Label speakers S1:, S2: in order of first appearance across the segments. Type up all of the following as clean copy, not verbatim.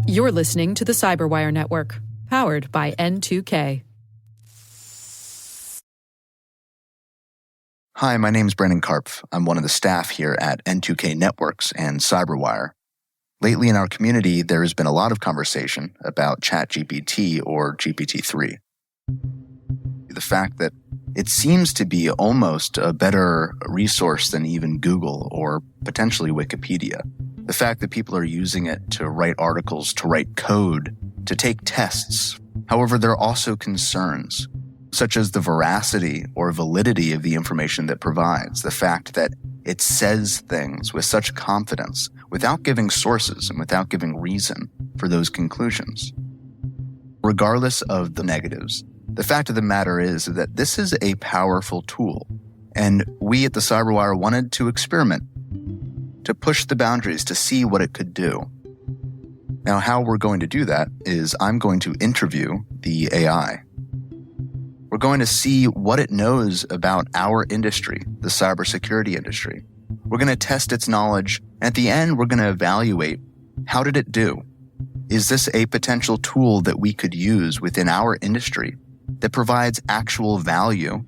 S1: You're listening to the CyberWire Network, powered by N2K.
S2: Hi, my name is Brandon Karpf. I'm one of the staff here at N2K Networks and CyberWire. Lately in our community, there has been a lot of conversation about ChatGPT or GPT-3. The fact that it seems to be almost a better resource than even Google or potentially Wikipedia. The fact that people are using it to write articles, to write code, to take tests. However, there are also concerns, such as the veracity or validity of the information that provides. The fact that it says things with such confidence without giving sources and without giving reason for those conclusions. Regardless of the negatives, the fact of the matter is that this is a powerful tool, and we at the CyberWire wanted to experiment, to push the boundaries, to see what it could do. Now, how we're going to do that is I'm going to interview the AI. We're going to see what it knows about our industry, the cybersecurity industry. We're going to test its knowledge. At the end, we're going to evaluate, how did it do? Is this a potential tool that we could use within our industry that provides actual value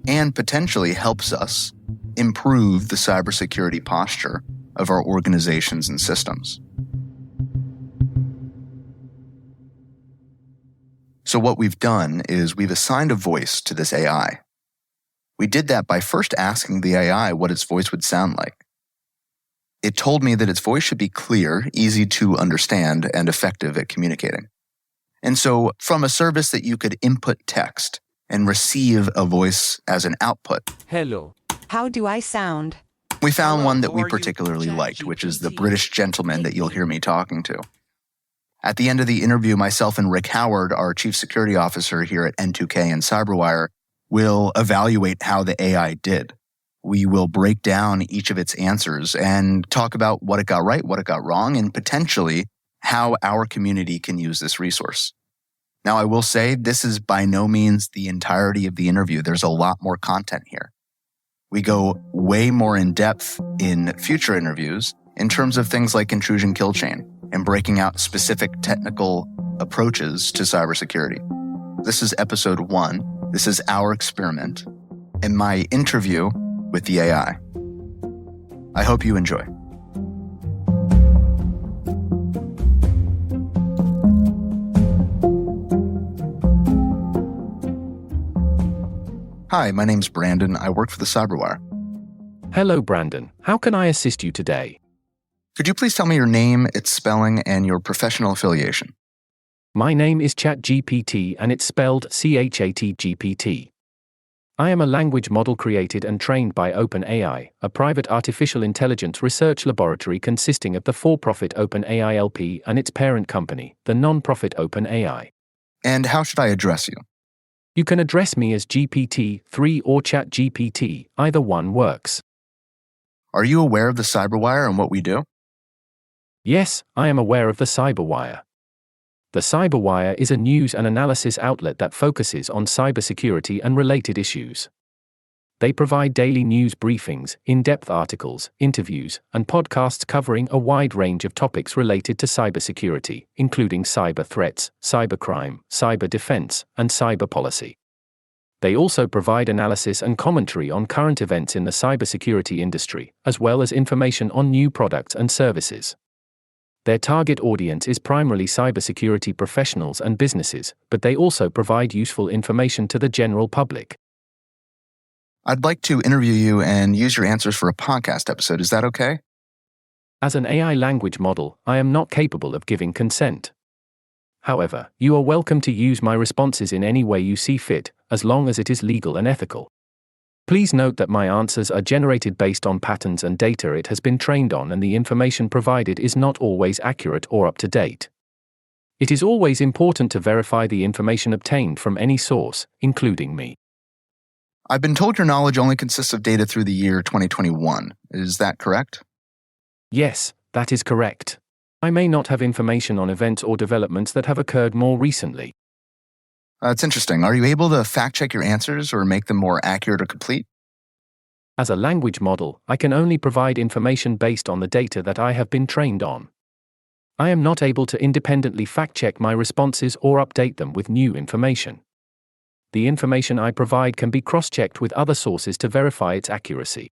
S2: and potentially helps us improve the cybersecurity posture of our organizations and systems? So what we've done is we've assigned a voice to this AI. We did that by first asking the AI what its voice would sound like. It told me that its voice should be clear, easy to understand, and effective at communicating. And so from a service that you could input text and receive a voice as an output,
S3: Hello.
S4: How do I sound?
S2: we found
S3: Hello,
S2: one that
S3: how
S2: we
S3: are you,
S2: particularly liked, which is the
S3: ChatGPT?
S2: British gentleman that you'll hear me talking to. At the end of the interview, myself and Rick Howard, our Chief Security Officer here at N2K and CyberWire, will evaluate how the AI did. We will break down each of its answers and talk about what it got right, what it got wrong, and potentially how our community can use this resource. Now, I will say this is by no means the entirety of the interview. There's a lot more content here. We go way more in depth in future interviews in terms of things like intrusion kill chain and breaking out specific technical approaches to cybersecurity. This is episode 1. This is our experiment and my interview with the AI. I hope you enjoy. Hi, my name's Brandon. I work for the CyberWire.
S3: Hello, Brandon. How can I assist you today?
S2: Could you please tell me your name, its spelling, and your professional affiliation?
S3: My name is ChatGPT and it's spelled ChatGPT. I am a language model created and trained by OpenAI, a private artificial intelligence research laboratory consisting of the for-profit OpenAI LP and its parent company, the non-profit OpenAI.
S2: And how should I address you?
S3: You can address me as GPT-3 or ChatGPT, either one works.
S2: Are you aware of the CyberWire and what we do?
S3: Yes, I am aware of the CyberWire. The CyberWire is a news and analysis outlet that focuses on cybersecurity and related issues. They provide daily news briefings, in-depth articles, interviews, and podcasts covering a wide range of topics related to cybersecurity, including cyber threats, cybercrime, cyber defense, and cyber policy. They also provide analysis and commentary on current events in the cybersecurity industry, as well as information on new products and services. Their target audience is primarily cybersecurity professionals and businesses, but they also provide useful information to the general public.
S2: I'd like to interview you and use your answers for a podcast episode. Is that okay?
S3: As an AI language model, I am not capable of giving consent. However, you are welcome to use my responses in any way you see fit, as long as it is legal and ethical. Please note that my answers are generated based on patterns and data it has been trained on, and the information provided is not always accurate or up to date. It is always important to verify the information obtained from any source, including me.
S2: I've been told your knowledge only consists of data through the year 2021. Is that correct?
S3: Yes, that is correct. I may not have information on events or developments that have occurred more recently.
S2: That's interesting. Are you able to fact-check your answers or make them more accurate or complete?
S3: As a language model, I can only provide information based on the data that I have been trained on. I am not able to independently fact-check my responses or update them with new information. The information I provide can be cross-checked with other sources to verify its accuracy.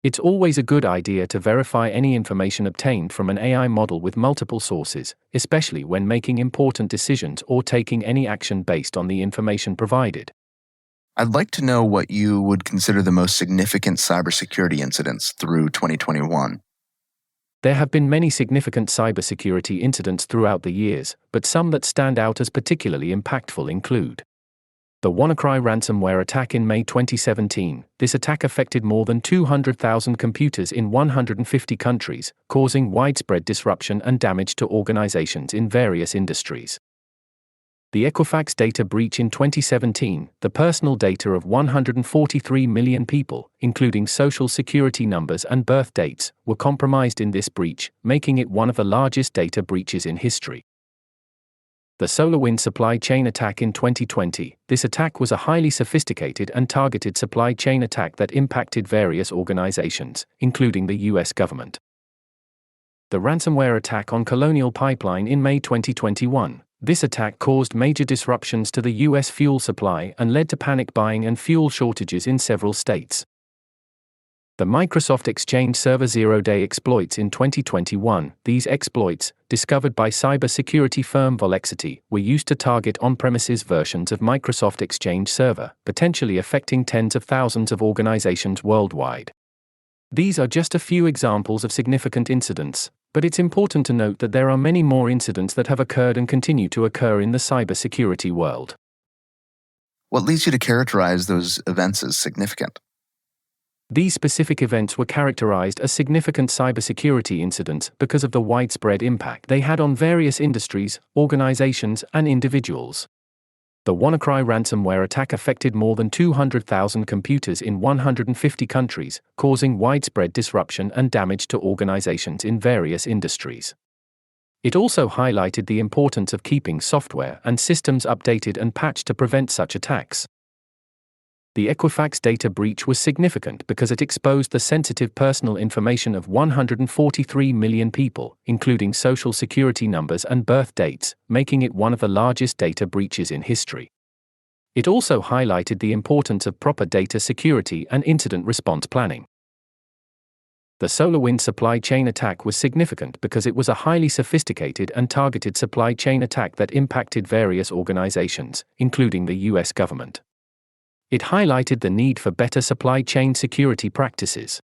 S3: It's always a good idea to verify any information obtained from an AI model with multiple sources, especially when making important decisions or taking any action based on the information provided.
S2: I'd like to know what you would consider the most significant cybersecurity incidents through 2021.
S3: There have been many significant cybersecurity incidents throughout the years, but some that stand out as particularly impactful include the WannaCry ransomware attack in May 2017. This attack affected more than 200,000 computers in 150 countries, causing widespread disruption and damage to organizations in various industries. The Equifax data breach in 2017. The personal data of 143 million people, including social security numbers and birth dates, were compromised in this breach, making it one of the largest data breaches in history. The SolarWinds supply chain attack in 2020. This attack was a highly sophisticated and targeted supply chain attack that impacted various organizations, including the US government. The ransomware attack on Colonial Pipeline in May 2021. This attack caused major disruptions to the US fuel supply and led to panic buying and fuel shortages in several states. The Microsoft Exchange Server zero-day exploits in 2021. These exploits, discovered by cybersecurity firm Volexity, were used to target on-premises versions of Microsoft Exchange Server, potentially affecting tens of thousands of organizations worldwide. These are just a few examples of significant incidents, but it's important to note that there are many more incidents that have occurred and continue to occur in the cybersecurity world.
S2: What leads you to characterize those events as significant?
S3: These specific events were characterized as significant cybersecurity incidents because of the widespread impact they had on various industries, organizations, and individuals. The WannaCry ransomware attack affected more than 200,000 computers in 150 countries, causing widespread disruption and damage to organizations in various industries. It also highlighted the importance of keeping software and systems updated and patched to prevent such attacks. The Equifax data breach was significant because it exposed the sensitive personal information of 143 million people, including social security numbers and birth dates, making it one of the largest data breaches in history. It also highlighted the importance of proper data security and incident response planning. The SolarWinds supply chain attack was significant because it was a highly sophisticated and targeted supply chain attack that impacted various organizations, including the US government. It highlighted the need for better supply chain security practices.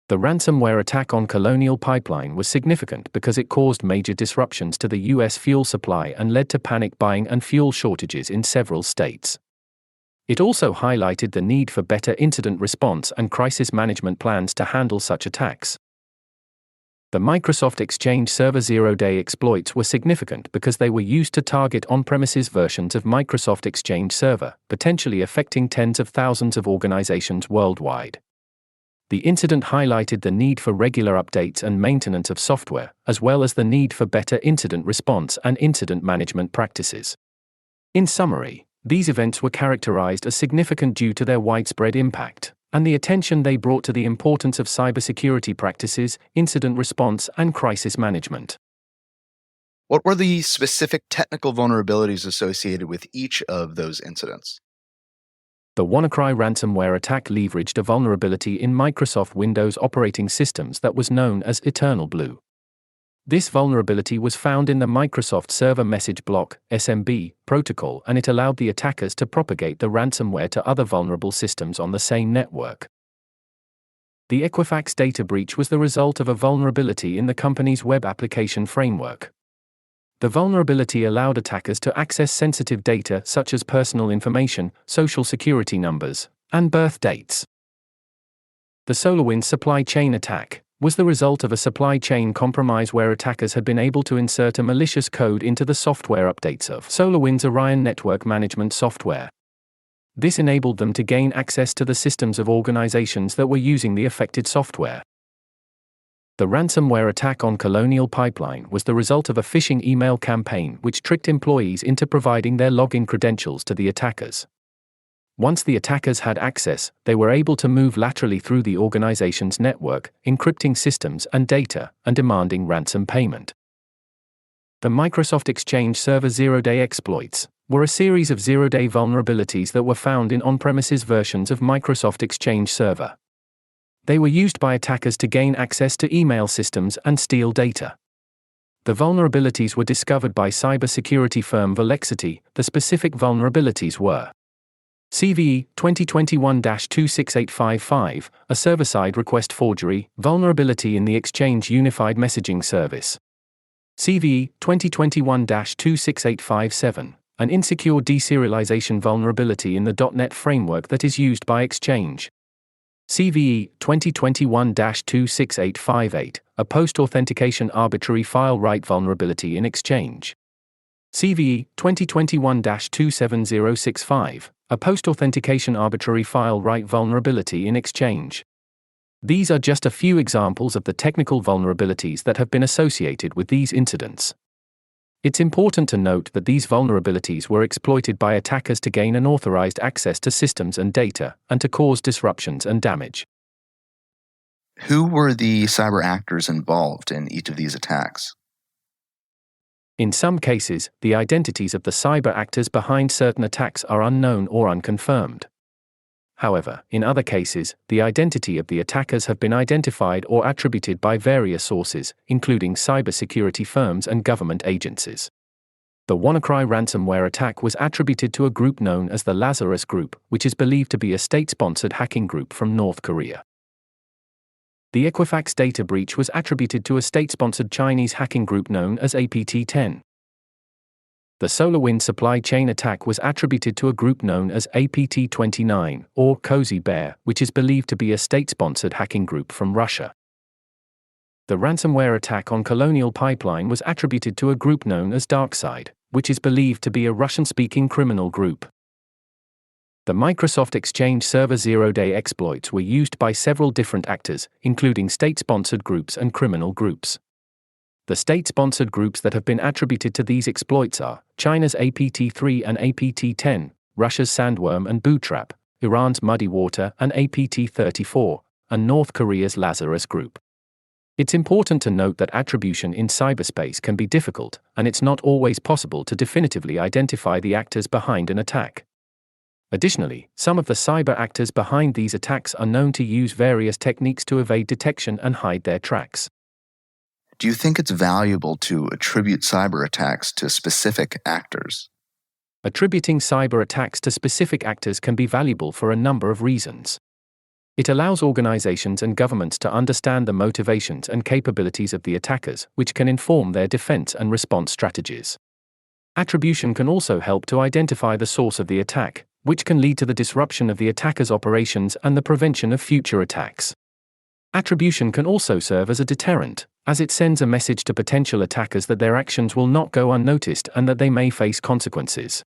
S3: The ransomware attack on Colonial Pipeline was significant because it caused major disruptions to the US fuel supply and led to panic buying and fuel shortages in several states. It also highlighted the need for better incident response and crisis management plans to handle such attacks. The Microsoft Exchange Server zero-day exploits were significant because they were used to target on-premises versions of Microsoft Exchange Server, potentially affecting tens of thousands of organizations worldwide. The incident highlighted the need for regular updates and maintenance of software, as well as the need for better incident response and incident management practices. In summary, these events were characterized as significant due to their widespread impact and the attention they brought to the importance of cybersecurity practices, incident response, and crisis management.
S2: What were the specific technical vulnerabilities associated with each of those incidents?
S3: The WannaCry ransomware attack leveraged a vulnerability in Microsoft Windows operating systems that was known as Eternal Blue. This vulnerability was found in the Microsoft Server Message Block (SMB) protocol, and it allowed the attackers to propagate the ransomware to other vulnerable systems on the same network. The Equifax data breach was the result of a vulnerability in the company's web application framework. The vulnerability allowed attackers to access sensitive data such as personal information, social security numbers, and birth dates. The SolarWinds supply chain attack was the result of a supply chain compromise where attackers had been able to insert a malicious code into the software updates of SolarWinds Orion network management software. This enabled them to gain access to the systems of organizations that were using the affected software. The ransomware attack on Colonial Pipeline was the result of a phishing email campaign which tricked employees into providing their login credentials to the attackers. Once the attackers had access, they were able to move laterally through the organization's network, encrypting systems and data, and demanding ransom payment. The Microsoft Exchange Server zero-day exploits were a series of zero-day vulnerabilities that were found in on-premises versions of Microsoft Exchange Server. They were used by attackers to gain access to email systems and steal data. The vulnerabilities were discovered by cybersecurity firm Volexity. The specific vulnerabilities were CVE 2021-26855, a server-side request forgery, vulnerability in the Exchange Unified Messaging Service. CVE 2021-26857, an insecure deserialization vulnerability in the .NET framework that is used by Exchange. CVE 2021-26858, a post-authentication arbitrary file write vulnerability in Exchange. CVE 2021-27065, a post-authentication arbitrary file write vulnerability in Exchange. These are just a few examples of the technical vulnerabilities that have been associated with these incidents. It's important to note that these vulnerabilities were exploited by attackers to gain unauthorized access to systems and data, and to cause disruptions and damage.
S2: Who were the cyber actors involved in each of these attacks?
S3: In some cases, the identities of the cyber actors behind certain attacks are unknown or unconfirmed. However, in other cases, the identity of the attackers have been identified or attributed by various sources, including cybersecurity firms and government agencies. The WannaCry ransomware attack was attributed to a group known as the Lazarus Group, which is believed to be a state-sponsored hacking group from North Korea. The Equifax data breach was attributed to a state-sponsored Chinese hacking group known as APT-10. The SolarWinds supply chain attack was attributed to a group known as APT-29, or Cozy Bear, which is believed to be a state-sponsored hacking group from Russia. The ransomware attack on Colonial Pipeline was attributed to a group known as DarkSide, which is believed to be a Russian-speaking criminal group. The Microsoft Exchange Server zero-day exploits were used by several different actors, including state-sponsored groups and criminal groups. The state-sponsored groups that have been attributed to these exploits are China's APT-3 and APT-10, Russia's Sandworm and Bootrap, Iran's Muddy Water and APT-34, and North Korea's Lazarus Group. It's important to note that attribution in cyberspace can be difficult, and it's not always possible to definitively identify the actors behind an attack. Additionally, some of the cyber actors behind these attacks are known to use various techniques to evade detection and hide their tracks.
S2: Do you think it's valuable to attribute cyber attacks to specific actors?
S3: Attributing cyber attacks to specific actors can be valuable for a number of reasons. It allows organizations and governments to understand the motivations and capabilities of the attackers, which can inform their defense and response strategies. Attribution can also help to identify the source of the attack, which can lead to the disruption of the attacker's operations and the prevention of future attacks. Attribution can also serve as a deterrent, as it sends a message to potential attackers that their actions will not go unnoticed and that they may face consequences.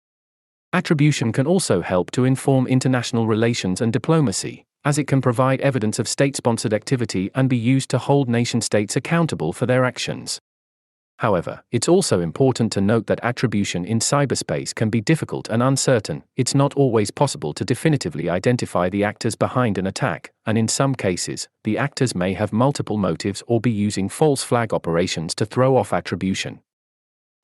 S3: Attribution can also help to inform international relations and diplomacy, as it can provide evidence of state-sponsored activity and be used to hold nation-states accountable for their actions. However, it's also important to note that attribution in cyberspace can be difficult and uncertain. It's not always possible to definitively identify the actors behind an attack, and in some cases, the actors may have multiple motives or be using false flag operations to throw off attribution.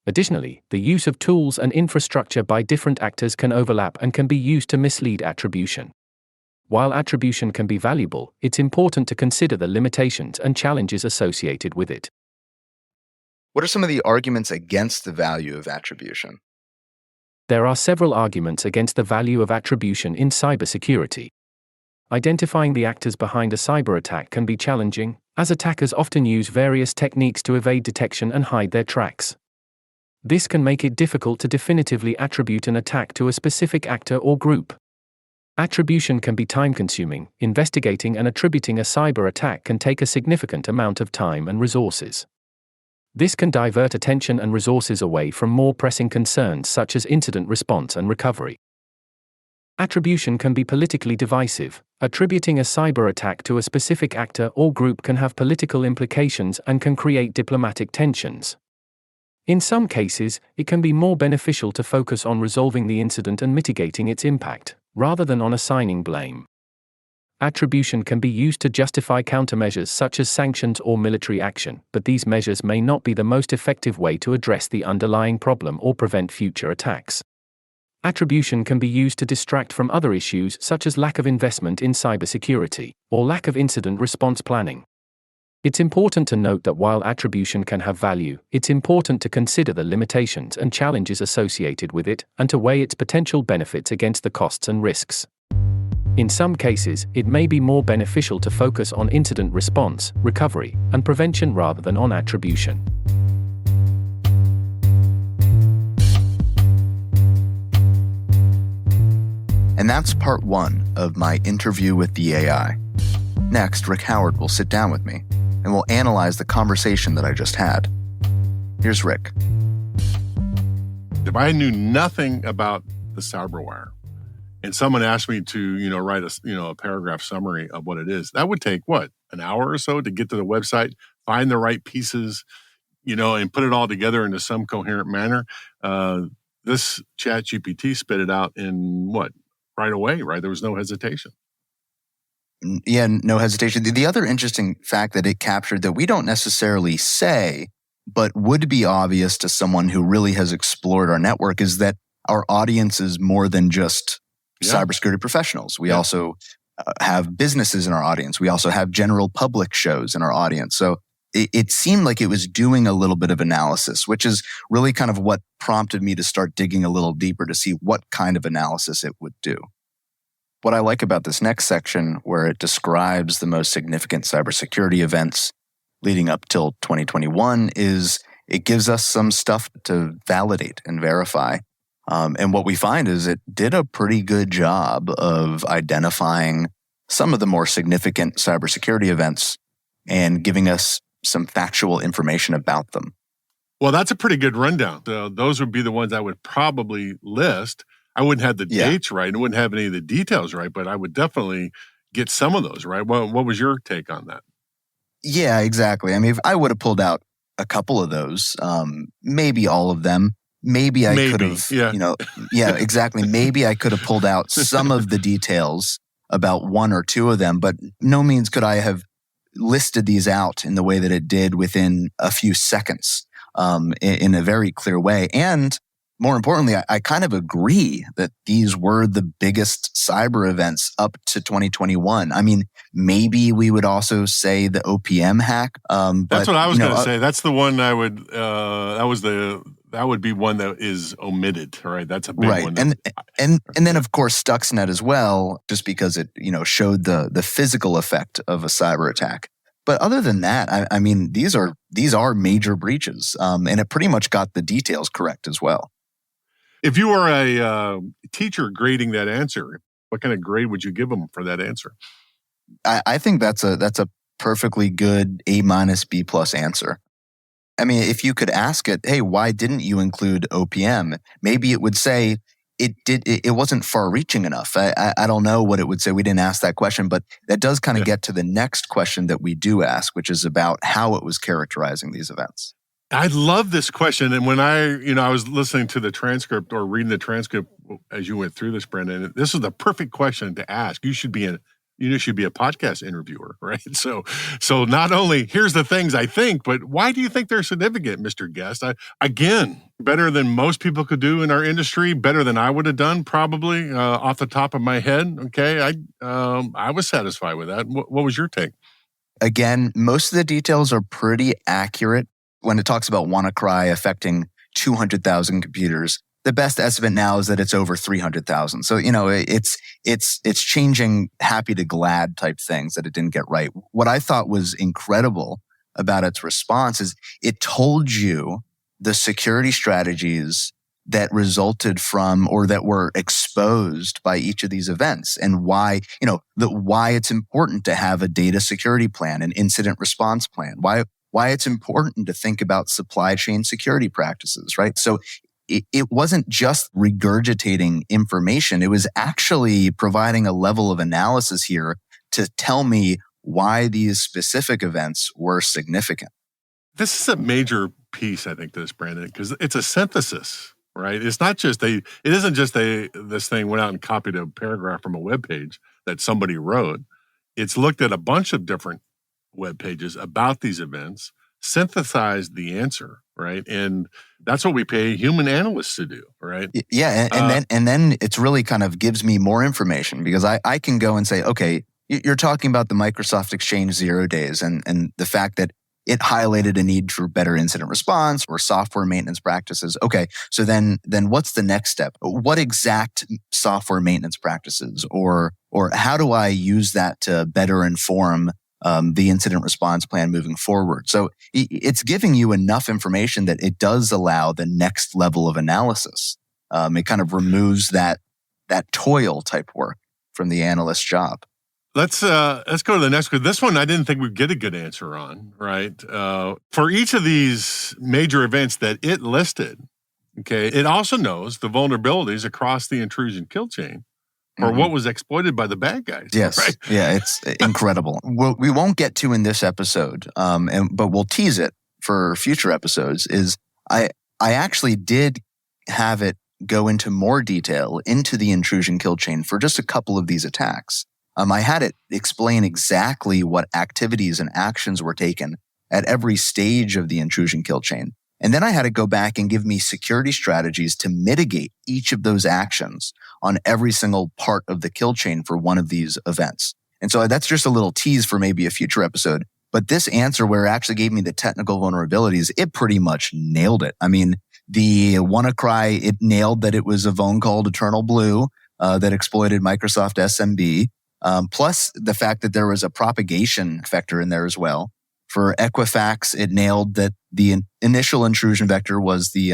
S3: Additionally, the use of tools and infrastructure by different actors can overlap and can be used to mislead attribution. While attribution can be valuable, it's important to consider the limitations and challenges associated with it.
S2: What are some of the arguments against the value of attribution?
S3: There are several arguments against the value of attribution in cybersecurity. Identifying the actors behind a cyber attack can be challenging, as attackers often use various techniques to evade detection and hide their tracks. This can make it difficult to definitively attribute an attack to a specific actor or group. Attribution can be time-consuming. Investigating and attributing a cyber attack can take a significant amount of time and resources. This can divert attention and resources away from more pressing concerns such as incident response and recovery. Attribution can be politically divisive. Attributing a cyber attack to a specific actor or group can have political implications and can create diplomatic tensions. In some cases, it can be more beneficial to focus on resolving the incident and mitigating its impact, rather than on assigning blame. Attribution can be used to justify countermeasures such as sanctions or military action, but these measures may not be the most effective way to address the underlying problem or prevent future attacks. Attribution can be used to distract from other issues such as lack of investment in cybersecurity or lack of incident response planning. It's important to note that while attribution can have value, it's important to consider the limitations and challenges associated with it and to weigh its potential benefits against the costs and risks. In some cases, it may be more beneficial to focus on incident response, recovery, and prevention rather than on attribution.
S2: And that's part 1 of my interview with the AI. Next, Rick Howard will sit down with me, and we'll analyze the conversation that I just had. Here's Rick.
S4: If I knew nothing about the CyberWire, and someone asked me to, write a paragraph summary of what it is, that would take, an hour or so to get to the website, find the right pieces, and put it all together into some coherent manner. This ChatGPT spit it out in right away, right? There was no hesitation.
S2: Yeah, no hesitation. The other interesting fact that it captured that we don't necessarily say, but would be obvious to someone who really has explored our network, is that our audience is more than just cybersecurity professionals. We also have businesses in our audience. We also have general public shows in our audience. So it seemed like it was doing a little bit of analysis, which is really kind of what prompted me to start digging a little deeper to see what kind of analysis it would do. What I like about this next section, where it describes the most significant cybersecurity events leading up till 2021, is it gives us some stuff to validate and verify. And what we find is it did a pretty good job of identifying some of the more significant cybersecurity events and giving us some factual information about them.
S4: Well, that's a pretty good rundown. Those would be the ones I would probably list. I wouldn't have the dates right. I wouldn't have any of the details right, but I would definitely get some of those right. What was your take on that?
S2: Yeah, exactly. I mean, if I would have pulled out a couple of those, maybe all of them. Maybe I could have, exactly. Maybe I could have pulled out some of the details about one or two of them, but no means could I have listed these out in the way that it did within a few seconds, in a very clear way. And more importantly, I kind of agree that these were the biggest cyber events up to 2021. I mean, maybe we would also say the OPM hack.
S4: That's what I was going to say. That's the one I would. That would be one that is omitted, right? That's a big one.
S2: And then of course Stuxnet as well, just because it showed the physical effect of a cyber attack. But other than that, I mean, these are major breaches, and it pretty much got the details correct as well.
S4: If you were a teacher grading that answer, what kind of grade would you give them for that answer?
S2: I think that's a perfectly good A-, B+ answer. I mean, if you could ask it, hey, why didn't you include OPM? Maybe it would say it wasn't far-reaching enough. I don't know what it would say. We didn't ask that question, but that does kind of get to the next question that we do ask, which is about how it was characterizing these events.
S4: I love this question. And when I was listening to the transcript or reading the transcript as you went through this, Brendan, this is the perfect question to ask. You should be a podcast interviewer, right? So not only here's the things I think, but why do you think they're significant, Mr. Guest? Again, better than most people could do in our industry, better than I would have done probably off the top of my head. Okay, I was satisfied with that. What was your take?
S2: Again, most of the details are pretty accurate. When it talks about WannaCry affecting 200,000 computers, the best estimate now is that it's over 300,000. So, it's changing happy to glad type things that it didn't get right. What I thought was incredible about its response is it told you the security strategies that resulted from or that were exposed by each of these events and why, why it's important to have a data security plan, an incident response plan, why it's important to think about supply chain security practices, right? So it wasn't just regurgitating information. It was actually providing a level of analysis here to tell me why these specific events were significant.
S4: This is a major piece, I think, to this, Brandon, because it's a synthesis, right? It's not just it isn't just this thing went out and copied a paragraph from a web page that somebody wrote. It's looked at a bunch of different web pages about these events, synthesized the answer, right? And that's what we pay human analysts to do, right?
S2: Yeah, and then it's really kind of gives me more information because I can go and say, okay, you're talking about the Microsoft Exchange 0 days and the fact that it highlighted a need for better incident response or software maintenance practices. Okay, so then what's the next step? What exact software maintenance practices or how do I use that to better inform the incident response plan moving forward? So it's giving you enough information that it does allow the next level of analysis. It kind of removes that toil type work from the analyst's job.
S4: Let's go to the next one. This one I didn't think we'd get a good answer on, right? For each of these major events that it listed, okay, it also knows the vulnerabilities across the intrusion kill chain or what was exploited by the bad guys.
S2: Yes,
S4: right?
S2: Yeah, it's incredible. We won't get to in this episode, but we'll tease it for future episodes. Is I actually did have it go into more detail into the intrusion kill chain for just a couple of these attacks. I had it explain exactly what activities and actions were taken at every stage of the intrusion kill chain. And then I had to go back and give me security strategies to mitigate each of those actions on every single part of the kill chain for one of these events. And so that's just a little tease for maybe a future episode. But this answer where it actually gave me the technical vulnerabilities, it pretty much nailed it. I mean, the WannaCry, it nailed that it was a vuln called Eternal Blue that exploited Microsoft SMB. Plus the fact that there was a propagation vector in there as well. For Equifax, it nailed that the initial intrusion vector was the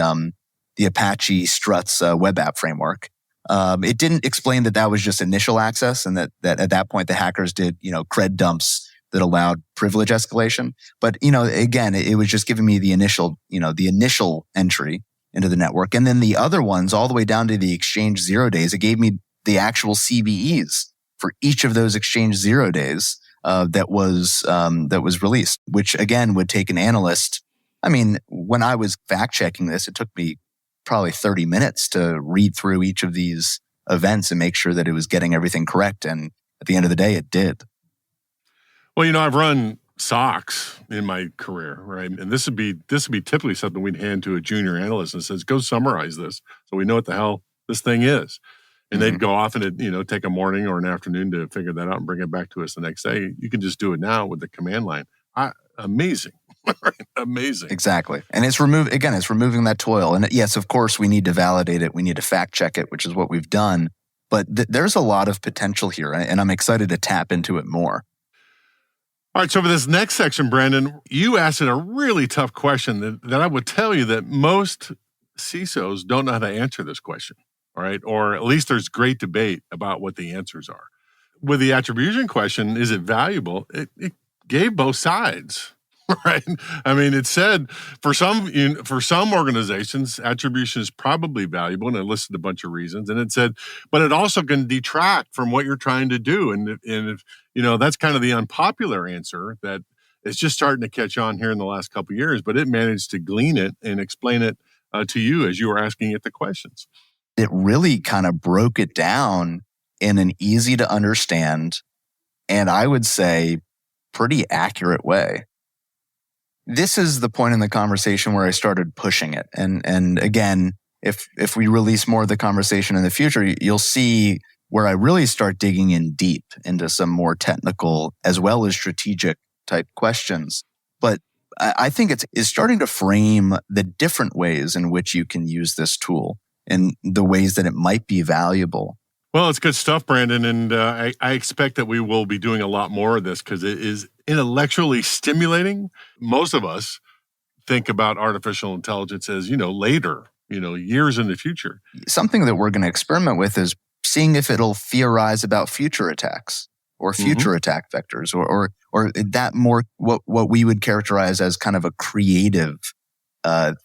S2: Apache Struts web app framework. It didn't explain that was just initial access and that at that point the hackers did, cred dumps that allowed privilege escalation. But, again, it was just giving me the initial entry into the network. And then the other ones all the way down to the Exchange 0 days, it gave me the actual CVEs for each of those Exchange 0 days that was released, which again would take an analyst. I mean, when I was fact checking this, it took me probably 30 minutes to read through each of these events and make sure that it was getting everything correct. And at the end of the day, it did.
S4: Well, I've run SOCs in my career, right? And this would be typically something we'd hand to a junior analyst and says, go summarize this so we know what the hell this thing is. And they'd go off and it'd, take a morning or an afternoon to figure that out and bring it back to us the next day. You can just do it now with the command line. Amazing. Right? Amazing.
S2: Exactly. And it's removing that toil. And yes, of course, we need to validate it. We need to fact check it, which is what we've done. But there's a lot of potential here, and I'm excited to tap into it more.
S4: All right. So for this next section, Brandon, you asked a really tough question that I would tell you that most CISOs don't know how to answer this question. All right. Or at least there's great debate about what the answers are. With the attribution question, is it valuable? It gave both sides, right? I mean, it said for some organizations, attribution is probably valuable, and it listed a bunch of reasons. And it said, but it also can detract from what you're trying to do. And if that's kind of the unpopular answer that is just starting to catch on here in the last couple of years, but it managed to glean it and explain it to you as you were asking it the questions.
S2: It really kind of broke it down in an easy to understand, and I would say pretty accurate way. This is the point in the conversation where I started pushing it. And again, if we release more of the conversation in the future, you'll see where I really start digging in deep into some more technical as well as strategic type questions. But I think it's starting to frame the different ways in which you can use this tool and the ways that it might be valuable.
S4: Well, it's good stuff, Brandon, and I expect that we will be doing a lot more of this because it is intellectually stimulating. Most of us think about artificial intelligence as, later, years in the future.
S2: Something that we're going to experiment with is seeing if it'll theorize about future attacks or future attack vectors or that more what we would characterize as kind of a creative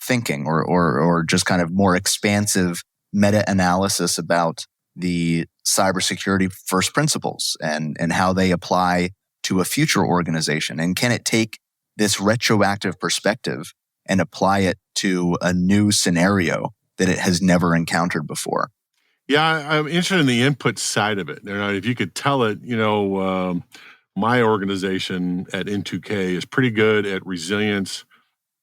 S2: thinking or just kind of more expansive meta-analysis about the cybersecurity first principles and how they apply to a future organization. And can it take this retroactive perspective and apply it to a new scenario that it has never encountered before?
S4: Yeah, I'm interested in the input side of it. If you could tell it, my organization at N2K is pretty good at resilience,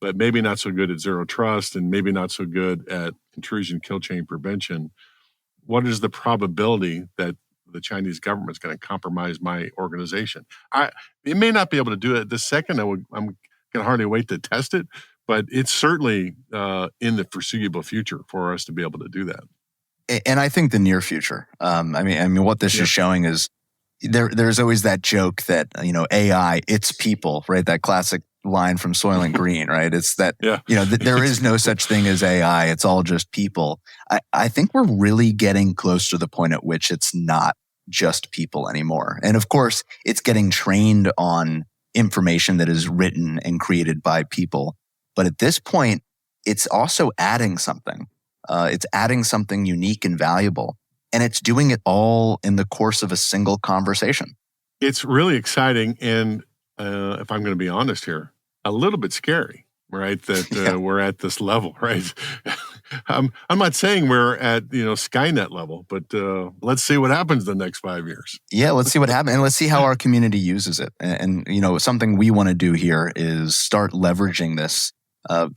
S4: but maybe not so good at zero trust and maybe not so good at intrusion kill chain prevention. What is the probability that the Chinese government is going to compromise my organization? It may not be able to do it this second. I'm going to hardly wait to test it, but it's certainly in the foreseeable future for us to be able to do that.
S2: And I think the near future. I mean, what this is showing is there's always that joke that AI, it's people, right? That classic line from Soylent Green, right? It's that there is no such thing as AI. It's all just people. I think we're really getting close to the point at which it's not just people anymore. And of course, it's getting trained on information that is written and created by people. But at this point, it's also adding something. It's adding something unique and valuable. And it's doing it all in the course of a single conversation.
S4: It's really exciting. And if I'm going to be honest here, a little bit scary, right? That we're at this level, right? I'm not saying we're at Skynet level, but let's see what happens the next 5 years.
S2: Yeah, let's see what happens, and let's see how our community uses it. And something we want to do here is start leveraging this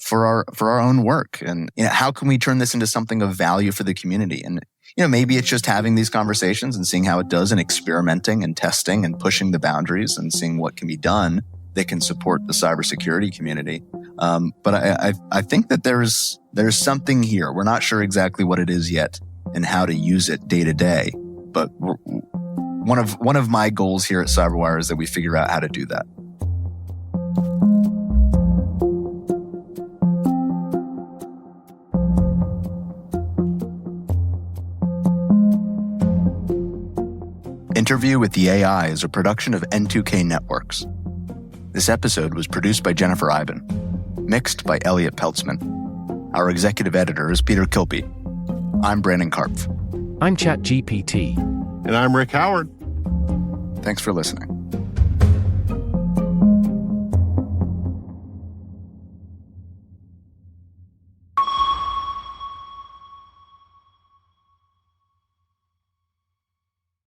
S2: for our own work. And how can we turn this into something of value for the community? And maybe it's just having these conversations and seeing how it does, and experimenting and testing and pushing the boundaries and seeing what can be done that can support the cybersecurity community. But I think that there's something here. We're not sure exactly what it is yet and how to use it day to day. But one of my goals here at CyberWire is that we figure out how to do that. Interview with the AI is a production of N2K Networks. This episode was produced by Jennifer Iben, mixed by Elliot Peltzman. Our executive editor is Peter Kilpie. I'm Brandon Karpf.
S3: I'm ChatGPT.
S4: And I'm Rick Howard.
S2: Thanks for listening.